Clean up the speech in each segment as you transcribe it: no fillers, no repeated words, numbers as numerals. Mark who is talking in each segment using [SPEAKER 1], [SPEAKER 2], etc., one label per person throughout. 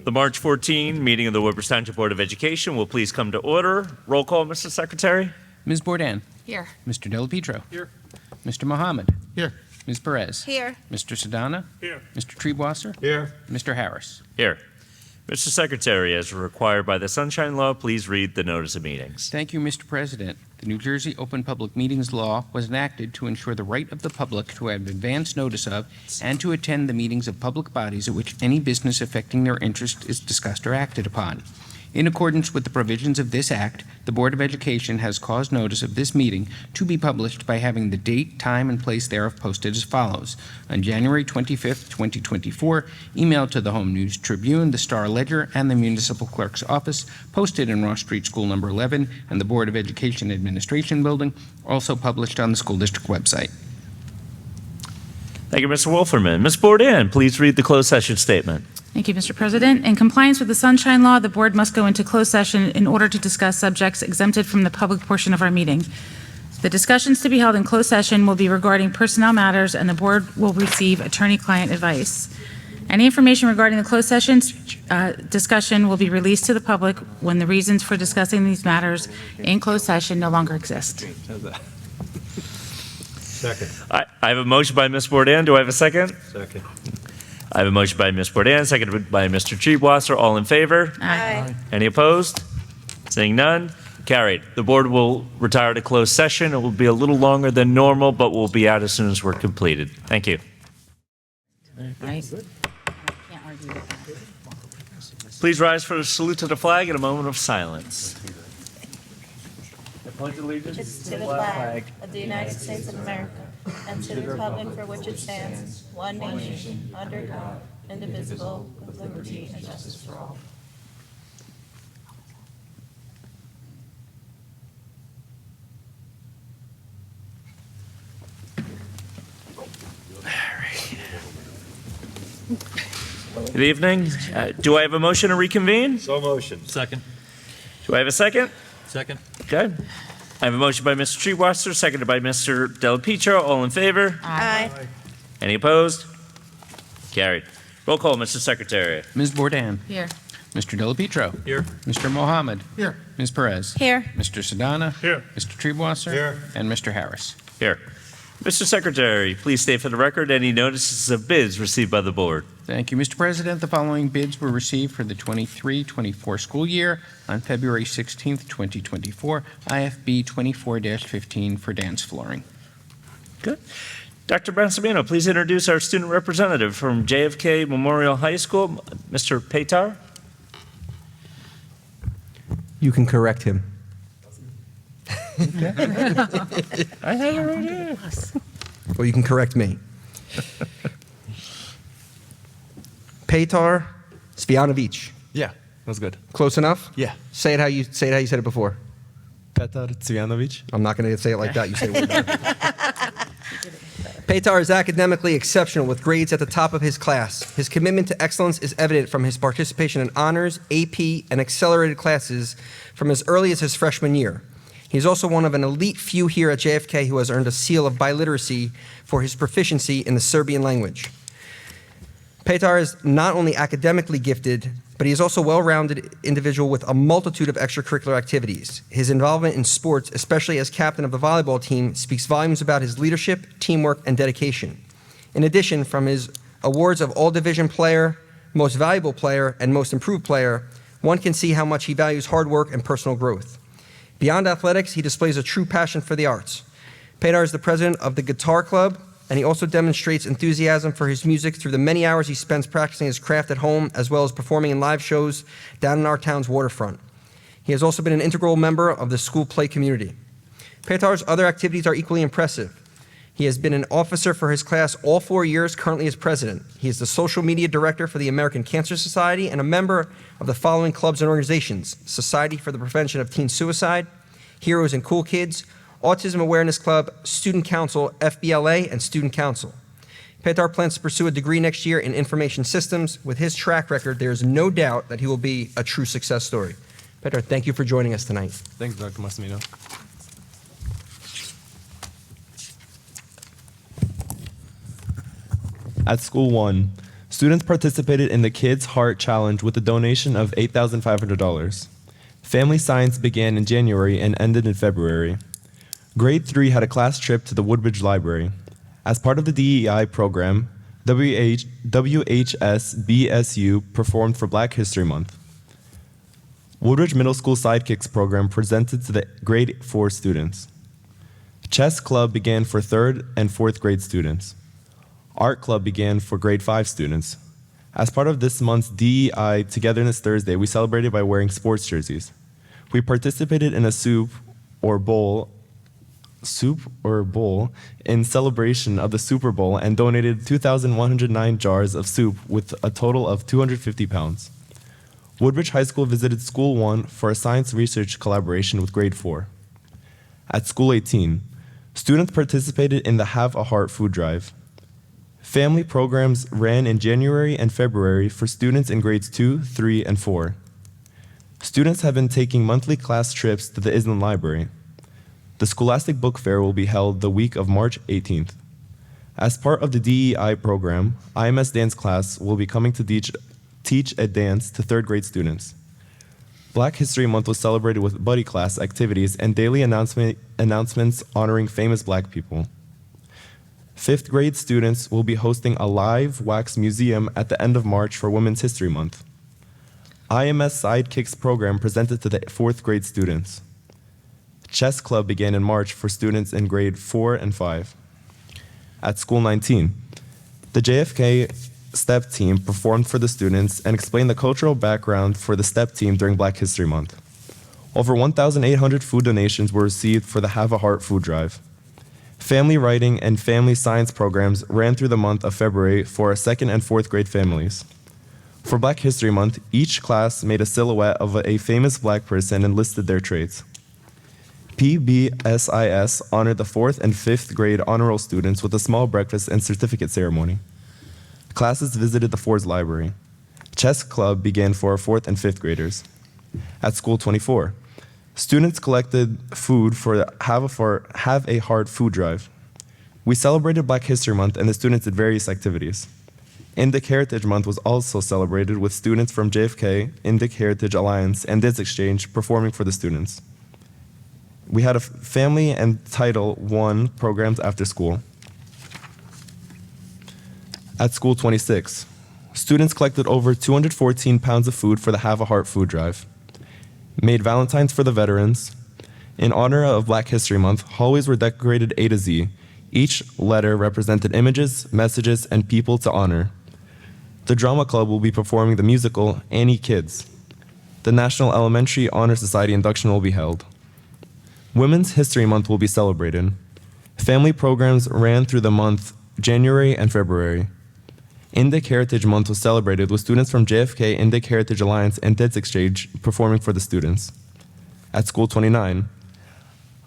[SPEAKER 1] The March 14 meeting of the Woodbridge Township Board of Education will please come to order. Roll call, Mr. Secretary.
[SPEAKER 2] Ms. Bourdain.
[SPEAKER 3] Here.
[SPEAKER 2] Mr. Delapietro.
[SPEAKER 4] Here.
[SPEAKER 2] Mr. Mohammed.
[SPEAKER 4] Here.
[SPEAKER 2] Ms. Perez.
[SPEAKER 3] Here.
[SPEAKER 2] Mr. Sedana.
[SPEAKER 4] Here.
[SPEAKER 2] Mr. Treebwasser.
[SPEAKER 4] Here.
[SPEAKER 2] Mr. Harris.
[SPEAKER 1] Here. Mr. Secretary, as required by the Sunshine Law, please read the notice of meetings.
[SPEAKER 2] Thank you, Mr. President. The New Jersey Open Public Meetings Law was enacted to ensure the right of the public to have advance notice of and to attend the meetings of public bodies at which any business affecting their interest is discussed or acted upon. In accordance with the provisions of this Act, the Board of Education has caused notice of this meeting to be published by having the date, time, and place thereof posted as follows. On January 25th, 2024, emailed to the Home News Tribune, the Star Ledger, and the Municipal Clerk's Office, posted in Ross Street School Number 11 and the Board of Education Administration Building, also published on the school district website.
[SPEAKER 1] Thank you, Mr. Wolferman. Ms. Bourdain, please read the closed session statement.
[SPEAKER 3] Thank you, Mr. President. In compliance with the Sunshine Law, the board must go into closed session in order to discuss subjects exempted from the public portion of our meeting. The discussions to be held in closed session will be regarding personnel matters, and the board will receive attorney-client advice. Any information regarding the closed sessions discussion will be released to the public when the reasons for discussing these matters in closed session no longer exist.
[SPEAKER 4] Second.
[SPEAKER 1] I have a motion by Ms. Bourdain. Do I have a second?
[SPEAKER 4] Second.
[SPEAKER 1] I have a motion by Ms. Bourdain, seconded by Mr. Treebwasser. All in favor?
[SPEAKER 3] Aye.
[SPEAKER 1] Any opposed? Seeing none? Carried. The board will retire to closed session. It will be a little longer than normal, but we'll be out as soon as we're completed. Thank you.
[SPEAKER 3] Right. Can't argue with that.
[SPEAKER 1] Please rise for a salute to the flag and a moment of silence. I pledge allegiance
[SPEAKER 5] To the flag of the United States of America and to the republic for which it stands, one nation, under God, indivisible, with liberty and justice for all.
[SPEAKER 1] Good evening. Do I have a motion to reconvene?
[SPEAKER 4] So motion. Second.
[SPEAKER 1] Do I have a second?
[SPEAKER 4] Second.
[SPEAKER 1] Okay. I have a motion by Mr. Treebwasser, seconded by Mr. Delapietro. All in favor?
[SPEAKER 5] Aye.
[SPEAKER 1] Any opposed? Carried. Roll call, Mr. Secretary.
[SPEAKER 2] Ms. Bourdain.
[SPEAKER 3] Here.
[SPEAKER 2] Mr. Delapietro.
[SPEAKER 4] Here.
[SPEAKER 2] Mr. Mohammed.
[SPEAKER 4] Here.
[SPEAKER 2] Ms. Perez.
[SPEAKER 5] Here.
[SPEAKER 2] Mr. Sedana.
[SPEAKER 4] Here.
[SPEAKER 2] Mr. Treebwasser.
[SPEAKER 4] Here.
[SPEAKER 2] And Mr. Harris.
[SPEAKER 1] Here. Mr. Secretary, please state for the record any notices of bids received by the board.
[SPEAKER 2] Thank you, Mr. President. The following bids were received for the 23-24 school year on February 16th, 2024, IFB 24-15 for dance flooring.
[SPEAKER 1] Good. Dr. Bransamino, please introduce our student representative from JFK Memorial High School, Mr. Paytar.
[SPEAKER 6] You can correct him.
[SPEAKER 1] I have it right here.
[SPEAKER 6] Or you can correct me. Petar Svianovic.
[SPEAKER 7] Yeah, that was good.
[SPEAKER 6] Close enough?
[SPEAKER 7] Yeah.
[SPEAKER 6] Say it how you said it before.
[SPEAKER 7] Petar Cvijanovic.
[SPEAKER 6] I'm not going to say it like that. You say it. Petar is academically exceptional with grades at the top of his class. His commitment to excellence is evident from his participation in honors, AP, and accelerated classes from as early as his freshman year. He is also one of an elite few here at JFK who has earned a seal of biliteracy for his proficiency in the Serbian language. Petar is not only academically gifted, but he is also a well-rounded individual with a multitude of extracurricular activities. His involvement in sports, especially as captain of the volleyball team, speaks volumes about his leadership, teamwork, and dedication. In addition, from his awards of All-Division Player, Most Valuable Player, and Most Improved Player, one can see how much he values hard work and personal growth. Beyond athletics, he displays a true passion for the arts. Petar is the president of the Guitar Club, and he also demonstrates enthusiasm for his music through the many hours he spends practicing his craft at home, as well as performing in live shows down in our town's waterfront. He has also been an integral member of the school play community. Petar's other activities are equally impressive. He has been an officer for his class all 4 years, currently as president. He is the social media director for the American Cancer Society and a member of the following clubs and organizations: Society for the Prevention of Teen Suicide, Heroes and Cool Kids, Autism Awareness Club, Student Council, FBLA, and Student Council. Petar plans to pursue a degree next year in information systems. With his track record, there is no doubt that he will be a true success story. Petar, thank you for joining us tonight.
[SPEAKER 7] Thanks, Dr. Massimino. At School 1, Students participated in the Kids Heart Challenge with a donation of $8,500. Family Science began in January and ended in February. Grade 3 had a class trip to the Woodbridge Library. As part of the DEI program, WHS-BSU performed for Black History Month. Woodbridge Middle School Sidekicks program presented to the grade 4 students. Chess Club began for 3rd and 4th grade students. Art Club began for grade 5 students. As part of this month's DEI Togetherness Thursday, we celebrated by wearing sports jerseys. We participated in a soup or bowl in celebration of the Super Bowl and donated 2,109 jars of soup with a total of 250 pounds. Woodbridge High School visited School 1 for a science research collaboration with grade 4. At School 18, students participated in the Have a Heart food drive. Family programs ran in January and February for students in grades 2, 3, and 4. Students have been taking monthly class trips to the Island Library. The Scholastic Book Fair will be held the week of March 18th. As part of the DEI program, IMS dance class will be coming to teach a dance to 3rd grade students. Black History Month was celebrated with buddy class activities and daily announcements honoring famous Black people. 5th grade students will be hosting a live wax museum at the end of March for Women's History Month. IMS Sidekicks program presented to the 4th grade students. Chess Club began in March for students in grade 4 and 5. At School 19, the JFK STEP team performed for the students and explained the cultural background for the STEP team during Black History Month. Over 1,800 food donations were received for the Have a Heart food drive. Family writing and family science programs ran through the month of February for our 2nd and 4th grade families. For Black History Month, each class made a silhouette of a famous Black person and listed their traits. PBSIS honored the 4th and 5th grade honor roll students with a small breakfast and certificate ceremony. Classes visited the Ford's Library. Chess Club began for 4th and 5th graders. At School 24, students collected food for the Have a Heart food drive. We celebrated Black History Month and the students did various activities. Indic Heritage Month was also celebrated with students from JFK, Indic Heritage Alliance, and Dids Exchange performing for the students. We had a family and Title I programs after school. At School 26, students collected over 214 pounds of food for the Have a Heart food drive, made Valentines for the veterans. In honor of Black History Month, hallways were decorated A to Z. Each letter represented images, messages, and people to honor. The Drama Club will be performing the musical Annie Kids. The National Elementary Honor Society induction will be held. Women's History Month will be celebrated. Family programs ran through the month January and February. Indic Heritage Month was celebrated with students from JFK, Indic Heritage Alliance, and Dids Exchange performing for the students. At School 29,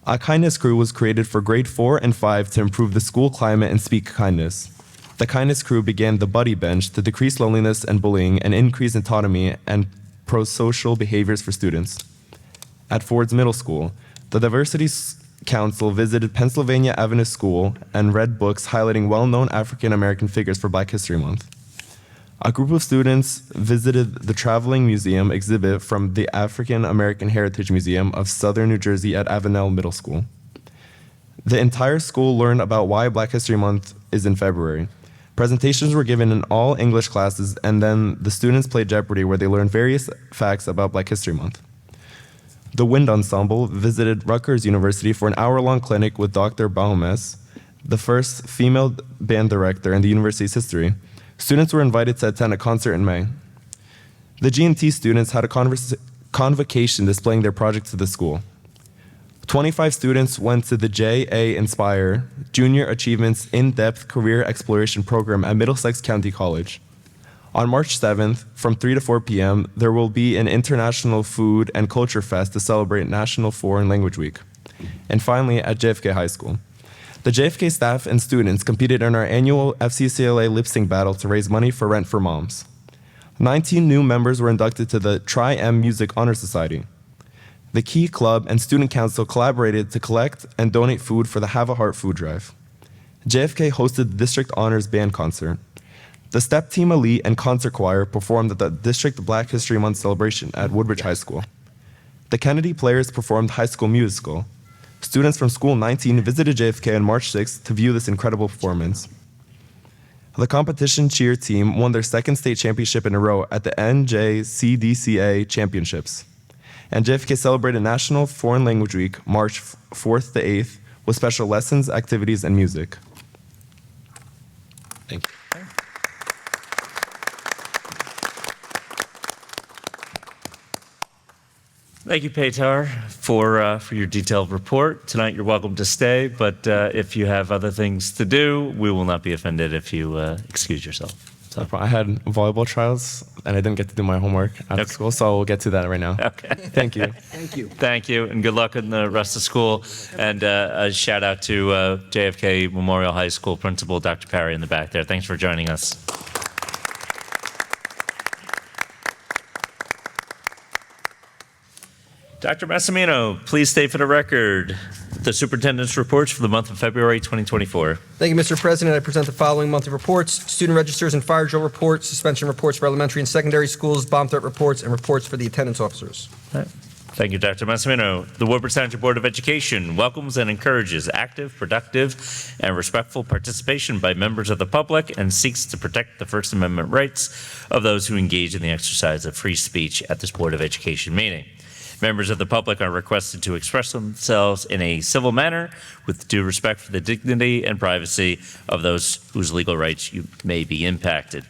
[SPEAKER 7] a kindness crew was created for grade 4 and 5 to improve the school climate and speak kindness. The kindness crew began the Buddy Bench to decrease loneliness and bullying and increase autonomy and pro-social behaviors for students. At Ford's Middle School, the Diversity Council visited Pennsylvania Avenue School and read books highlighting well-known African American figures for Black History Month. A group of students visited the Traveling Museum exhibit from the African American Heritage Museum of Southern New Jersey at Avenel Middle School. The entire school learned about why Black History Month is in February. Presentations were given in all English classes, and then the students played Jeopardy, where they learned various facts about Black History Month. The Wind Ensemble visited Rutgers University for an hour-long clinic with Dr. Baumes, the first female band director in the university's history. Students were invited to attend a concert in May. The G&T students had a convocation displaying their project to the school. 25 students went to the J.A. Inspire Junior Achievements In-Depth Career Exploration Program at Middlesex County College. On March 7th, from 3 to 4 p.m., there will be an International Food and Culture Fest to celebrate National Foreign Language Week. And finally, at JFK High School, the JFK staff and students competed in our annual FCCLA lip sync battle to raise money for Rent for Moms. 19 new members were inducted to the Tri-M Music Honor Society. The Key Club and Student Council collaborated to collect and donate food for the Have a Heart food drive. JFK hosted the District Honors Band concert. The step team elite and concert choir performed at the District Black History Month celebration at Woodbridge High School. The Kennedy Players performed High School Musical. Students from School 19 visited JFK on March 6th to view this incredible performance. The competition cheer team won their second state championship in a row at the NJCDCA Championships. And JFK celebrated National Foreign Language Week, March 4th to 8th, with special lessons, activities, and music. Thank you.
[SPEAKER 1] Thank you, Paytar, for your detailed report. Tonight, you're welcome to stay, but if you have other things to do, we will not be offended if you excuse yourself. So,
[SPEAKER 7] I had volleyball trials, and I didn't get to do my homework after school, so we'll get to that right now.
[SPEAKER 1] okay.
[SPEAKER 7] Thank you.
[SPEAKER 1] Thank you, and good luck in the rest of school. And a shout out to JFK Memorial High School Principal Dr. Parry in the back there. Thanks for joining us. Dr. Massimino, please state for the record the superintendent's reports for the month of February 2024.
[SPEAKER 6] Thank you, Mr. President. I present the following monthly reports: student registers and fire drill reports, suspension reports for elementary and secondary schools, bomb threat reports, and reports for the attendance officers.
[SPEAKER 1] Thank you, Dr. Massimino. The Woodbridge Township Board of Education welcomes and encourages active, productive, and respectful participation by members of the public and seeks to protect the First Amendment rights of those who engage in the exercise of free speech at this Board of Education meeting. Members of the public are requested to express themselves in a civil manner with due respect for the dignity and privacy of those whose legal rights may be impacted.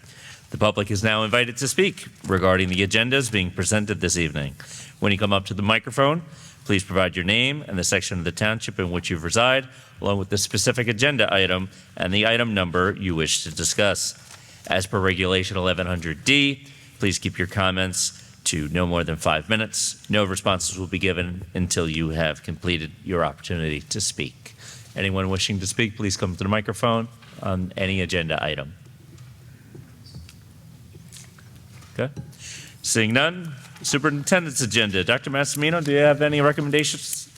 [SPEAKER 1] The public is now invited to speak regarding the agendas being presented this evening. When you come up to the microphone, please provide your name and the section of the township in which you reside, along with the specific agenda item and the item number you wish to discuss. As per Regulation 1100D, please keep your comments to no more than 5 minutes. No responses will be given until you have completed your opportunity to speak. Anyone wishing to speak, please come to the microphone on any agenda item. Okay. Seeing none, superintendent's agenda. Dr. Massimino, do you have any recommendations?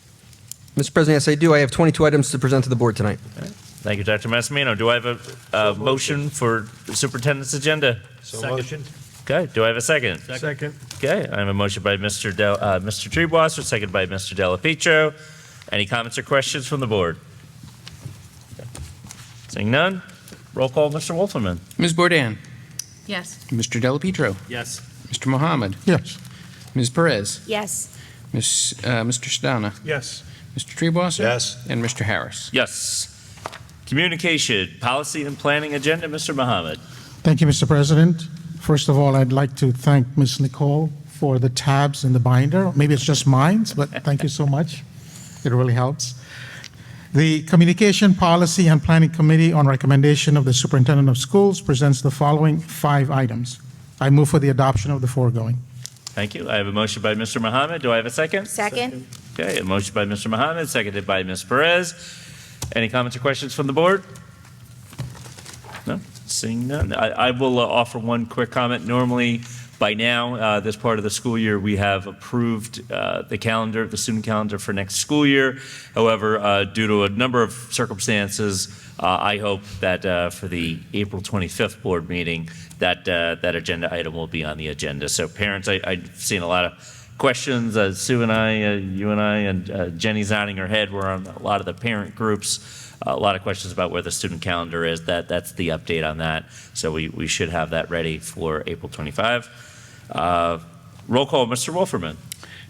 [SPEAKER 6] Mr. President, yes, I do. I have 22 items to present to the board tonight.
[SPEAKER 1] Thank you, Dr. Massimino. Do I have a motion for the superintendent's agenda?
[SPEAKER 4] Second.
[SPEAKER 1] Okay. Do I have a second?
[SPEAKER 4] Second.
[SPEAKER 1] Okay. I have a motion by Mr. Treebwasser, second by Mr. Della Pietro. Any comments or questions from the board? Seeing none, roll call, Mr. Wolferman.
[SPEAKER 2] Ms. Bourdain?
[SPEAKER 3] Yes.
[SPEAKER 2] Mr. Della Pietro?
[SPEAKER 4] Yes.
[SPEAKER 2] Mr. Mohammed?
[SPEAKER 4] Yes.
[SPEAKER 2] Ms. Perez?
[SPEAKER 5] Yes.
[SPEAKER 2] Mr. Sedana?
[SPEAKER 4] Yes.
[SPEAKER 2] Mr. Treebwasser?
[SPEAKER 4] Yes.
[SPEAKER 2] And Mr. Harris?
[SPEAKER 1] Yes. Communication, policy and planning agenda, Mr. Mohammed.
[SPEAKER 8] Thank you, Mr. President. First of all, I'd like to thank Ms. Nicole for the tabs in the binder. Maybe it's just mine, but thank you so much. It really helps. The Communication Policy and Planning Committee, on recommendation of the Superintendent of Schools, presents the following 5 items. I move for the adoption of the foregoing.
[SPEAKER 1] Thank you. I have a motion by Mr. Mohammed. Do I have a second?
[SPEAKER 5] Second.
[SPEAKER 1] Okay, a motion by Mr. Mohammed, seconded by Ms. Perez. Any comments or questions from the board? No? Seeing none. I will offer one quick comment. Normally, by now, this part of the school year, we have approved the calendar, the student calendar for next school year. However, due to a number of circumstances, I hope that for the April 25th board meeting, that agenda item will be on the agenda. So parents, I've seen a lot of questions. Sue and I, you and I, and Jenny's nodding her head. We're on a lot of the parent groups. A lot of questions about where the student calendar is. That's the update on that. So we should have that ready for April 25. Roll call, Mr. Wolferman.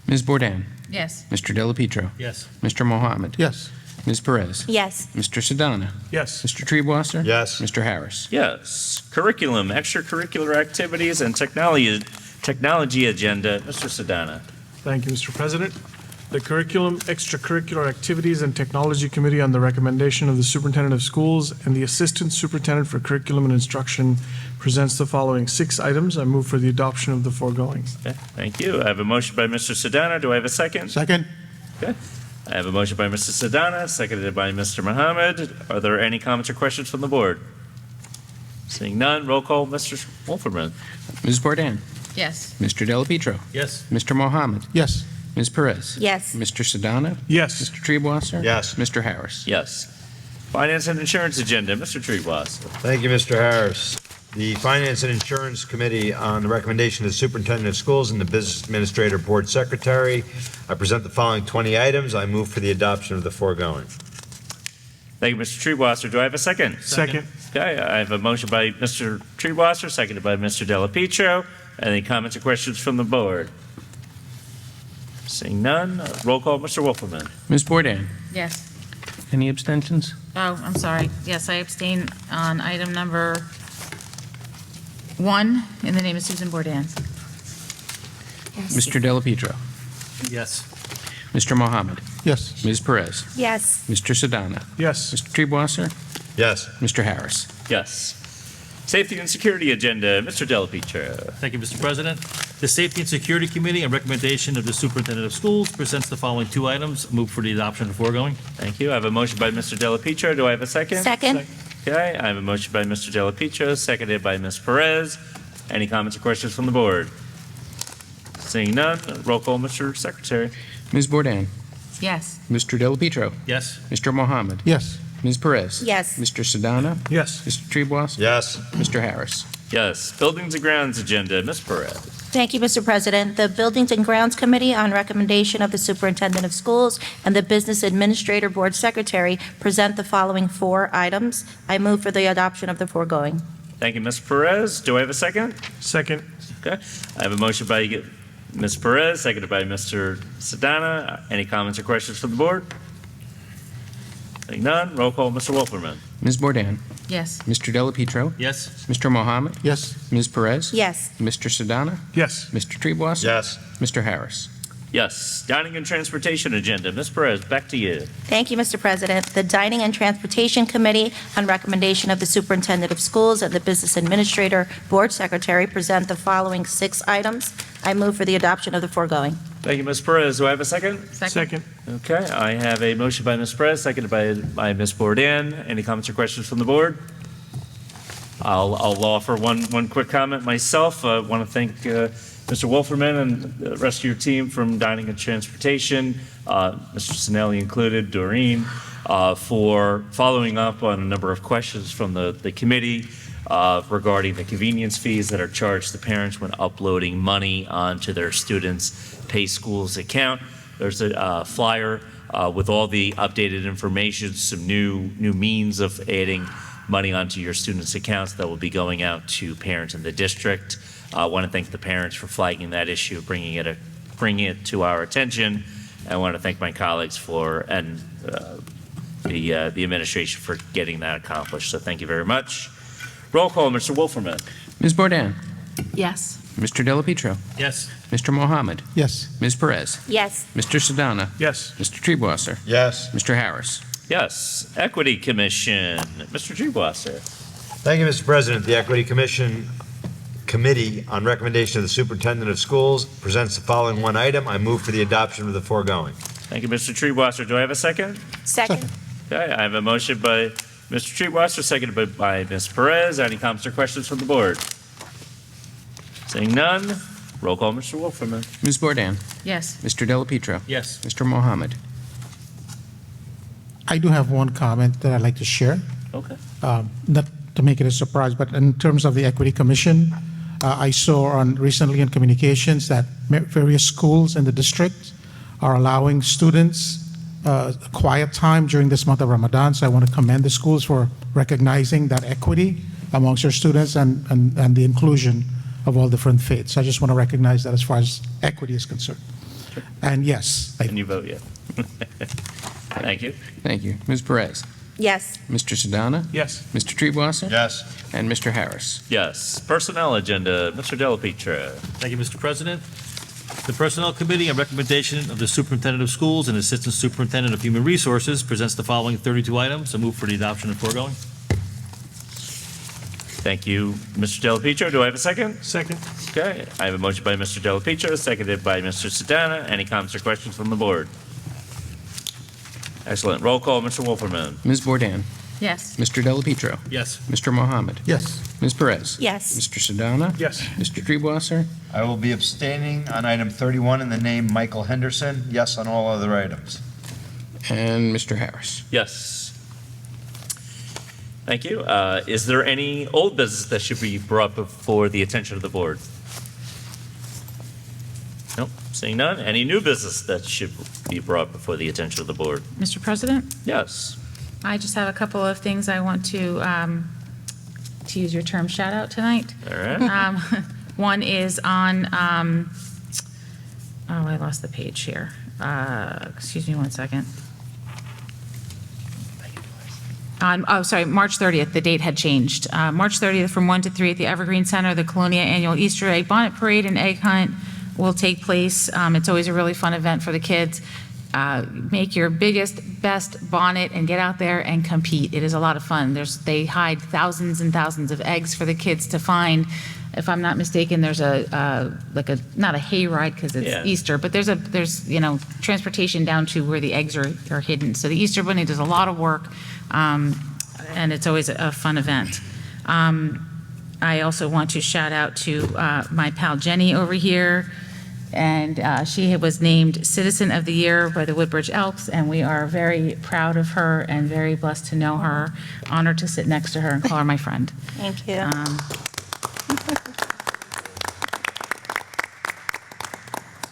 [SPEAKER 2] Ms. Bourdain?
[SPEAKER 3] Yes.
[SPEAKER 2] Mr. Della Pietro?
[SPEAKER 4] Yes.
[SPEAKER 2] Mr. Mohammed?
[SPEAKER 8] Yes.
[SPEAKER 2] Ms. Perez?
[SPEAKER 5] Yes.
[SPEAKER 2] Mr. Sedana?
[SPEAKER 4] Yes.
[SPEAKER 2] Mr. Treebwasser?
[SPEAKER 4] Yes.
[SPEAKER 2] Mr. Harris?
[SPEAKER 1] Yes. Curriculum, extracurricular activities, and technology agenda. Mr. Sedana.
[SPEAKER 4] Thank you, Mr. President. The Curriculum, Extracurricular Activities, and Technology Committee, on the recommendation of the Superintendent of Schools and the Assistant Superintendent for Curriculum and Instruction, presents the following 6 items. I move for the adoption of the foregoing.
[SPEAKER 1] Okay, thank you. I have a motion by Mr. Sedana. Do I have a second?
[SPEAKER 8] Second.
[SPEAKER 1] Okay. I have a motion by Mr. Sedana, seconded by Mr. Mohammed. Are there any comments or questions from the board? Seeing none, roll call, Mr. Wolferman.
[SPEAKER 2] Ms. Bourdain?
[SPEAKER 3] Yes.
[SPEAKER 2] Mr. Della Pietro?
[SPEAKER 4] Yes.
[SPEAKER 2] Mr. Mohammed?
[SPEAKER 8] Yes.
[SPEAKER 2] Ms. Perez?
[SPEAKER 5] Yes.
[SPEAKER 2] Mr. Sedana?
[SPEAKER 4] Yes.
[SPEAKER 2] Mr. Treebwasser?
[SPEAKER 4] Yes.
[SPEAKER 2] Mr. Harris?
[SPEAKER 1] Yes. Finance and insurance agenda, Mr. Treebwasser.
[SPEAKER 9] Thank you, Mr. Harris. The Finance and Insurance Committee, on the recommendation of the Superintendent of Schools and the Business Administrator Board Secretary, I present the following 20 items. I move for the adoption of the foregoing.
[SPEAKER 1] Thank you, Mr. Treewasser. Do I have a second?
[SPEAKER 4] Second.
[SPEAKER 1] Okay, I have a motion by Mr. Treewasser, seconded by Mr. Della Pietro. Any comments or questions from the board? Seeing none, roll call, Mr. Wolferman.
[SPEAKER 2] Ms. Bourdain?
[SPEAKER 3] Yes.
[SPEAKER 2] Any abstentions?
[SPEAKER 3] Oh, I'm sorry. Yes, I abstain on item number 1 in the name of Susan Bourdain.
[SPEAKER 2] Mr. Della Pietro?
[SPEAKER 10] Yes.
[SPEAKER 2] Mr. Mohammed?
[SPEAKER 8] Yes.
[SPEAKER 2] Ms. Perez?
[SPEAKER 5] Yes.
[SPEAKER 2] Mr. Sedana?
[SPEAKER 4] Yes.
[SPEAKER 2] Mr. Treebwasser?
[SPEAKER 9] Yes.
[SPEAKER 2] Mr. Harris?
[SPEAKER 1] Yes. Safety and Security Agenda, Mr. Della Pietro.
[SPEAKER 10] Thank you, Mr. President. The Safety and Security Committee, on recommendation of the Superintendent of Schools, presents the following 2 items. Move for the adoption of the foregoing.
[SPEAKER 1] Thank you. I have a motion by Mr. Della Pietro. Do I have a second?
[SPEAKER 5] Second.
[SPEAKER 1] Okay, I have a motion by Mr. Della Pietro, seconded by Ms. Perez. Any comments or questions from the board? Seeing none, roll call, Mr. Secretary.
[SPEAKER 2] Ms. Bourdain?
[SPEAKER 3] Yes.
[SPEAKER 2] Mr. Della Pietro?
[SPEAKER 10] Yes.
[SPEAKER 2] Mr. Mohammed?
[SPEAKER 8] Yes.
[SPEAKER 2] Ms. Perez?
[SPEAKER 5] Yes.
[SPEAKER 2] Mr. Sedana?
[SPEAKER 4] Yes.
[SPEAKER 2] Mr. Treebwasser?
[SPEAKER 9] Yes.
[SPEAKER 2] Mr. Harris?
[SPEAKER 1] Yes. Buildings and Grounds Agenda, Ms. Perez.
[SPEAKER 5] Thank you, Mr. President. The Buildings and Grounds Committee, on recommendation of the Superintendent of Schools and the Business Administrator Board Secretary, present the following 4 items. I move for the adoption of the foregoing.
[SPEAKER 1] Thank you, Ms. Perez. Do I have a second?
[SPEAKER 4] Second.
[SPEAKER 1] Okay. I have a motion by Ms. Perez, seconded by Mr. Sedana. Any comments or questions from the board? Seeing none, roll call, Mr. Wolferman.
[SPEAKER 2] Ms. Bourdain?
[SPEAKER 3] Yes.
[SPEAKER 2] Mr. Della Pietro?
[SPEAKER 10] Yes.
[SPEAKER 2] Mr. Mohammed?
[SPEAKER 8] Yes.
[SPEAKER 2] Ms. Perez?
[SPEAKER 5] Yes.
[SPEAKER 2] Mr. Sedana?
[SPEAKER 4] Yes.
[SPEAKER 2] Mr. Treebwasser?
[SPEAKER 9] Yes.
[SPEAKER 2] Mr. Harris?
[SPEAKER 1] Yes. Dining and Transportation Agenda, Ms. Perez, back to you.
[SPEAKER 5] Thank you, Mr. President. The Dining and Transportation Committee, on recommendation of the Superintendent of Schools and the Business Administrator Board Secretary, present the following 6 items. I move for the adoption of the foregoing.
[SPEAKER 1] Thank you, Ms. Perez. Do I have a second?
[SPEAKER 4] Second.
[SPEAKER 1] Okay, I have a motion by Ms. Perez, seconded by Ms. Bourdain. Any comments or questions from the board? I'll offer one quick comment myself. I want to thank Mr. Wolferman and the rest of your team from Dining and Transportation, Mr. Sinelli included, Doreen, for following up on a number of questions from the committee regarding the convenience fees that are charged to parents when uploading money onto their students' Pay Schools account. There's a flyer with all the updated information, some new means of adding money onto your students' accounts that will be going out to parents in the district. I want to thank the parents for flagging that issue, bringing it to our attention. I want to thank my colleagues and the administration for getting that accomplished. So thank you very much. Roll call, Mr. Wolferman.
[SPEAKER 2] Ms. Bourdain?
[SPEAKER 3] Yes.
[SPEAKER 2] Mr. Della Pietro?
[SPEAKER 10] Yes.
[SPEAKER 2] Mr. Mohammed?
[SPEAKER 8] Yes.
[SPEAKER 2] Ms. Perez?
[SPEAKER 5] Yes.
[SPEAKER 2] Mr. Sedana?
[SPEAKER 4] Yes.
[SPEAKER 2] Mr. Treebwasser?
[SPEAKER 9] Yes.
[SPEAKER 2] Mr. Harris?
[SPEAKER 1] Yes. Equity Commission, Mr. Treebwasser.
[SPEAKER 9] Thank you, Mr. President. The Equity Committee, on recommendation of the Superintendent of Schools, presents the following 1 item. I move for the adoption of the foregoing.
[SPEAKER 1] Thank you, Mr. Treebwasser. Do I have a second?
[SPEAKER 5] Second.
[SPEAKER 1] Okay, I have a motion by Mr. Treebwasser, seconded by Ms. Perez. Any comments or questions from the board? Seeing none, roll call, Mr. Wolferman.
[SPEAKER 2] Ms. Bourdain?
[SPEAKER 3] Yes.
[SPEAKER 2] Mr. Della Pietro?
[SPEAKER 10] Yes.
[SPEAKER 2] Mr. Mohammed?
[SPEAKER 8] I do have one comment that I'd like to share.
[SPEAKER 1] Okay.
[SPEAKER 8] Not to make it a surprise, but in terms of the Equity Commission, I saw recently in communications that various schools in the district are allowing students quiet time during this month of Ramadan. So I want to commend the schools for recognizing that equity amongst their students and the inclusion of all different faiths. I just want to recognize that as far as equity is concerned. And yes,
[SPEAKER 1] Can you vote yet? Thank you.
[SPEAKER 2] Thank you. Ms. Perez?
[SPEAKER 5] Yes.
[SPEAKER 2] Mr. Sedana?
[SPEAKER 4] Yes.
[SPEAKER 2] Mr. Treebwasser?
[SPEAKER 9] Yes.
[SPEAKER 2] And Mr. Harris?
[SPEAKER 1] Yes. Personnel Agenda, Mr. Della Pietro.
[SPEAKER 10] Thank you, Mr. President. The Personnel Committee, on recommendation of the Superintendent of Schools and Assistant Superintendent of Human Resources, presents the following 32 items. I move for the adoption of foregoing.
[SPEAKER 1] Thank you, Mr. Della Pietro. Do I have a second?
[SPEAKER 4] Second.
[SPEAKER 1] Okay, I have a motion by Mr. Della Pietro, seconded by Mr. Sedana. Any comments or questions from the board? Excellent. Roll call, Mr. Wolferman.
[SPEAKER 2] Ms. Bourdain?
[SPEAKER 3] Yes.
[SPEAKER 2] Mr. Della Pietro?
[SPEAKER 10] Yes.
[SPEAKER 2] Mr. Mohammed?
[SPEAKER 8] yes.
[SPEAKER 2] Ms. Perez?
[SPEAKER 5] Yes.
[SPEAKER 2] Mr. Sedana?
[SPEAKER 4] Yes.
[SPEAKER 2] Mr. Treebwasser?
[SPEAKER 9] I will be abstaining on item 31 in the name Michael Henderson. Yes on all other items.
[SPEAKER 2] And Mr. Harris?
[SPEAKER 1] Yes. Thank you. Is there any old business that should be brought before the attention of the board? Nope, seeing none. Any new business that should be brought before the attention of the board?
[SPEAKER 3] Mr. President,
[SPEAKER 1] Yes.
[SPEAKER 3] I just have a couple of things I want to use your term, shout out tonight.
[SPEAKER 1] All right.
[SPEAKER 3] One is on, I lost the page here. Excuse me one second. March 30th, the date had changed. March 30th from 1 to 3 at the Evergreen Center, the Colonia Annual Easter Egg Bonnet Parade and Egg Hunt will take place. It's always a really fun event for the kids. Make your biggest, best bonnet and get out there and compete. It is a lot of fun. They hide thousands and thousands of eggs for the kids to find. If I'm not mistaken, there's not a hay ride because it's
[SPEAKER 1] Yeah.
[SPEAKER 3] Easter, but there's transportation down to where the eggs are hidden. So the Easter Bunny does a lot of work, and it's always a fun event. I also want to shout out to my pal Jenny over here. And she was named Citizen of the Year by the Woodbridge Elks, and we are very proud of her and very blessed to know her. Honored to sit next to her and call her my friend.
[SPEAKER 5] Thank you.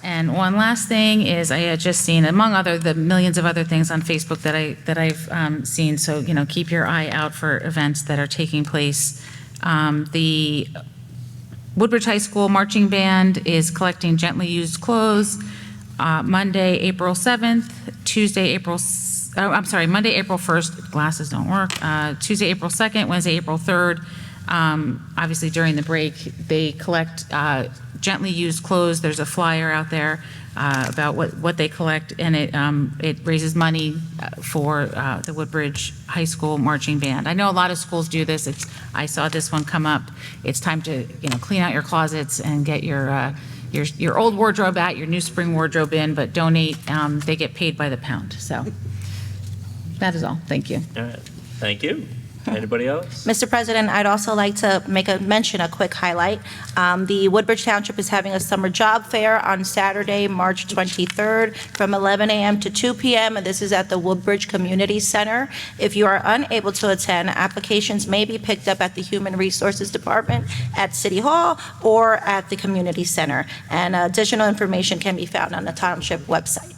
[SPEAKER 3] And one last thing is I had just seen, among the millions of other things on Facebook that I've seen, so, keep your eye out for events that are taking place. The Woodbridge High School Marching Band is collecting gently used clothes Monday, April 7th, Monday, April 1st, glasses don't work, Tuesday, April 2nd, Wednesday, April 3rd. Obviously, during the break, they collect gently used clothes. There's a flyer out there about what they collect, and it raises money for the Woodbridge High School Marching Band. I know a lot of schools do this. I saw this one come up. It's time to clean out your closets and get your old wardrobe out, your new spring wardrobe in, but donate. They get paid by the pound. So that is all. Thank you.
[SPEAKER 1] All right. Thank you. Anybody else?
[SPEAKER 5] Mr. President, I'd also like to mention a quick highlight. The Woodbridge Township is having a summer job fair on Saturday, March 23rd, from 11 a.m. to 2 p.m., and this is at the Woodbridge Community Center. If you are unable to attend, applications may be picked up at the Human Resources Department at City Hall or at the Community Center, and additional information can be found on the Township website.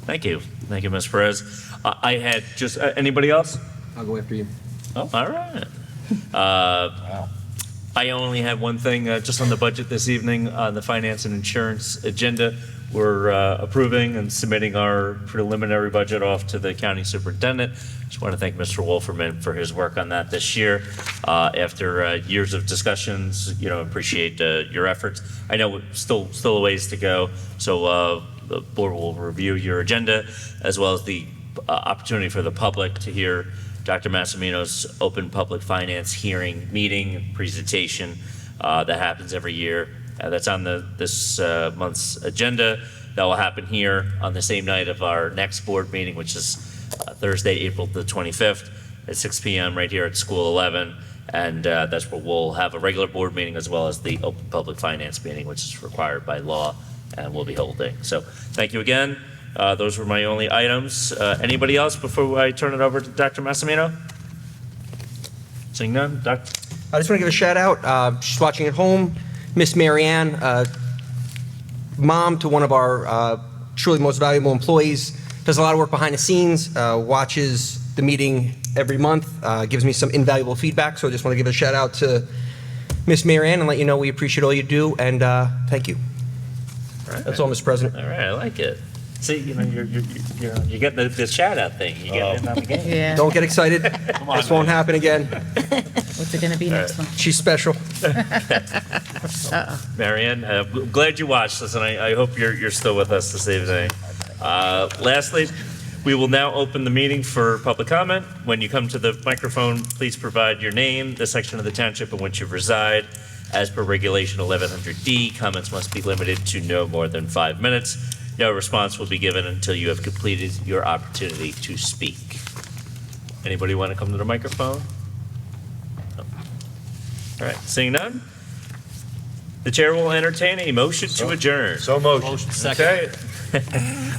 [SPEAKER 1] Thank you. Thank you, Ms. Perez. I had just, anybody else?
[SPEAKER 6] I'll go after you.
[SPEAKER 1] Oh, all right. I only had one thing, just on the budget this evening, on the finance and insurance agenda. We're approving and submitting our preliminary budget off to the county superintendent. Just want to thank Mr. Wolferman for his work on that this year. After years of discussions, appreciate your efforts. I know still a ways to go, so the board will review your agenda as well as the opportunity for the public to hear Dr. Massimino's open public finance hearing, meeting, presentation that happens every year. That's on this month's agenda. That will happen here on the same night of our next board meeting, which is Thursday, April the 25th at 6 p.m. right here at School 11. And that's where we'll have a regular board meeting as well as the open public finance meeting, which is required by law and we'll be holding. So thank you again. Those were my only items. Anybody else before I turn it over to Dr. Massimino? Seeing none, Doctor?
[SPEAKER 6] I just want to give a shout out. She's watching at home. Miss Marianne, mom to one of our truly most valuable employees, does a lot of work behind the scenes, watches the meeting every month, gives me some invaluable feedback. So I just want to give a shout out to Miss Marianne and let you know we appreciate all you do, and thank you.
[SPEAKER 1] Right.
[SPEAKER 6] That's all, Mr. President.
[SPEAKER 1] All right, I like it. See, you're getting the shout out thing. You're getting it on the game.
[SPEAKER 3] Yeah.
[SPEAKER 6] Don't get excited.
[SPEAKER 1] on,
[SPEAKER 6] This won't happen again.
[SPEAKER 3] What's it going to be next one?
[SPEAKER 6] She's special.
[SPEAKER 1] Marianne, glad you watched this, and I hope you're still with us this evening. Lastly, we will now open the meeting for public comment. When you come to the microphone, please provide your name, the section of the township in which you reside. As per Regulation 1100D, comments must be limited to no more than 5 minutes. No response will be given until you have completed your opportunity to speak. Anybody want to come to the microphone? No. All right, seeing none, The chair will entertain a motion to adjourn.
[SPEAKER 9] So motion.
[SPEAKER 10] Motion second.
[SPEAKER 1] Okay.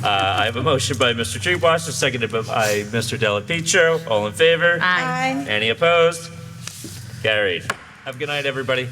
[SPEAKER 1] I have a motion by Mr. Treebwasser, seconded by Mr. Delapietro. All in favor?
[SPEAKER 5] Aye.
[SPEAKER 1] Any opposed? Carried. Have a good night, everybody.